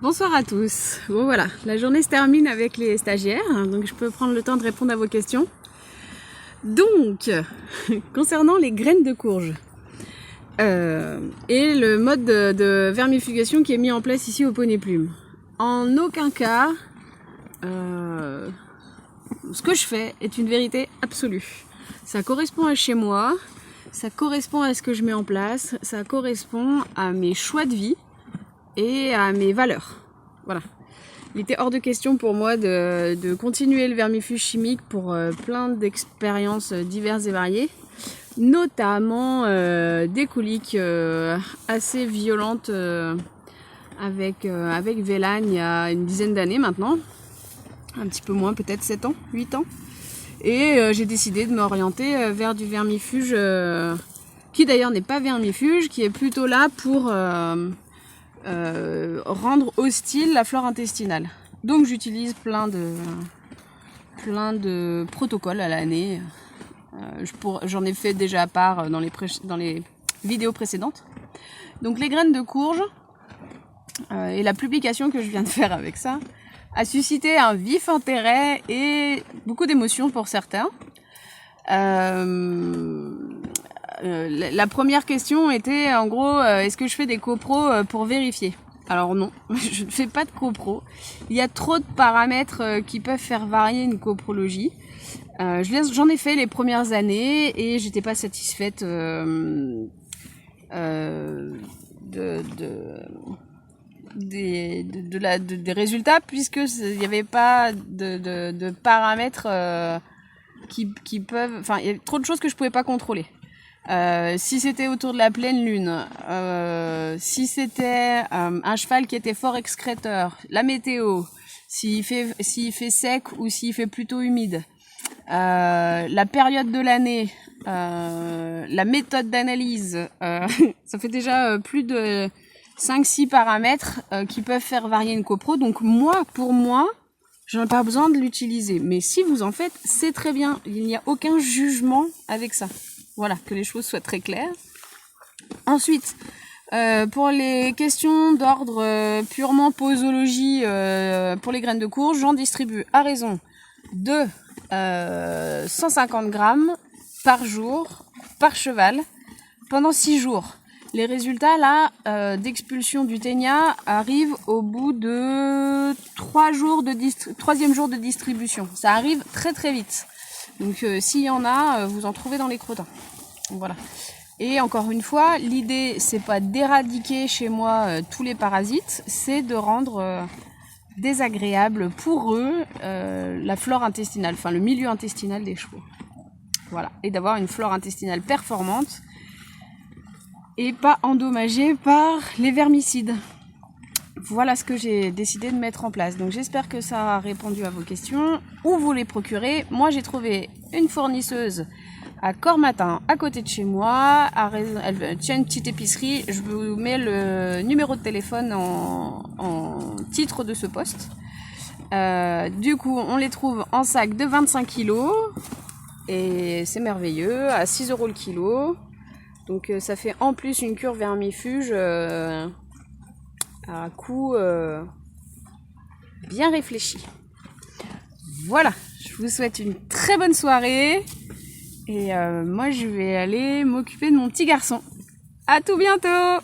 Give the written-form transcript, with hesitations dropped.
Bonsoir à tous. Bon voilà, la journée se termine avec les stagiaires, donc je peux prendre le temps de répondre à vos questions. Donc, concernant les graines de courge et le mode de vermifugation qui est mis en place ici au Poney Plume. En aucun cas, ce que je fais est une vérité absolue. Ça correspond à chez moi, ça correspond à ce que je mets en place, ça correspond à mes choix de vie et à mes valeurs. Voilà. Il était hors de question pour moi de continuer le vermifuge chimique pour plein d'expériences diverses et variées, notamment des coliques assez violentes avec Vélan il y a une dizaine d'années maintenant, un petit peu moins, peut-être 7 ans, 8 ans. Et j'ai décidé de m'orienter vers du vermifuge qui d'ailleurs n'est pas vermifuge, qui est plutôt là pour rendre hostile la flore intestinale. Donc j'utilise plein de protocoles à l'année. J'en ai fait déjà à part dans les vidéos précédentes. Donc les graines de courge et la publication que je viens de faire avec ça a suscité un vif intérêt et beaucoup d'émotions pour certains. La première question était en gros, est-ce que je fais des copros pour vérifier? Alors non, je ne fais pas de copro. Il y a trop de paramètres qui peuvent faire varier une coprologie. J'en ai fait les premières années et j'étais pas satisfaite des résultats, puisque il n'y avait pas de paramètres qui peuvent... Enfin, il y a trop de choses que je pouvais pas contrôler. Si c'était autour de la pleine lune, si c'était un cheval qui était fort excréteur, la météo, s'il fait sec ou s'il fait plutôt humide, la période de l'année, la méthode d'analyse, ça fait déjà plus de 5-6 paramètres qui peuvent faire varier une copro. Donc pour moi, j'en ai pas besoin de l'utiliser. Mais si vous en faites, c'est très bien. Il n'y a aucun jugement avec ça. Voilà, que les choses soient très claires. Ensuite, pour les questions d'ordre purement posologie pour les graines de courge, j'en distribue à raison de 150 grammes par jour, par cheval, pendant 6 jours. Les résultats là d'expulsion du ténia arrivent au bout de 3e jour de distribution. Ça arrive très très vite. Donc s'il y en a, vous en trouvez dans les crottins. Voilà. Et encore une fois, l'idée c'est pas d'éradiquer chez moi tous les parasites, c'est de rendre désagréable pour eux la flore intestinale, enfin le milieu intestinal des chevaux. Voilà. Et d'avoir une flore intestinale performante et pas endommagée par les vermicides. Voilà ce que j'ai décidé de mettre en place. Donc j'espère que ça a répondu à vos questions. Où vous les procurez? Moi j'ai trouvé une fournisseuse à Cormatin, à côté de chez moi. Elle tient une petite épicerie. Je vous mets le numéro de téléphone en titre de ce post. Du coup, on les trouve en sac de 25 kg. Et c'est merveilleux, à 6 € le kilo. Donc ça fait en plus une cure vermifuge à coût bien réfléchi. Voilà, je vous souhaite une très bonne soirée. Et moi je vais aller m'occuper de mon petit garçon. À tout bientôt!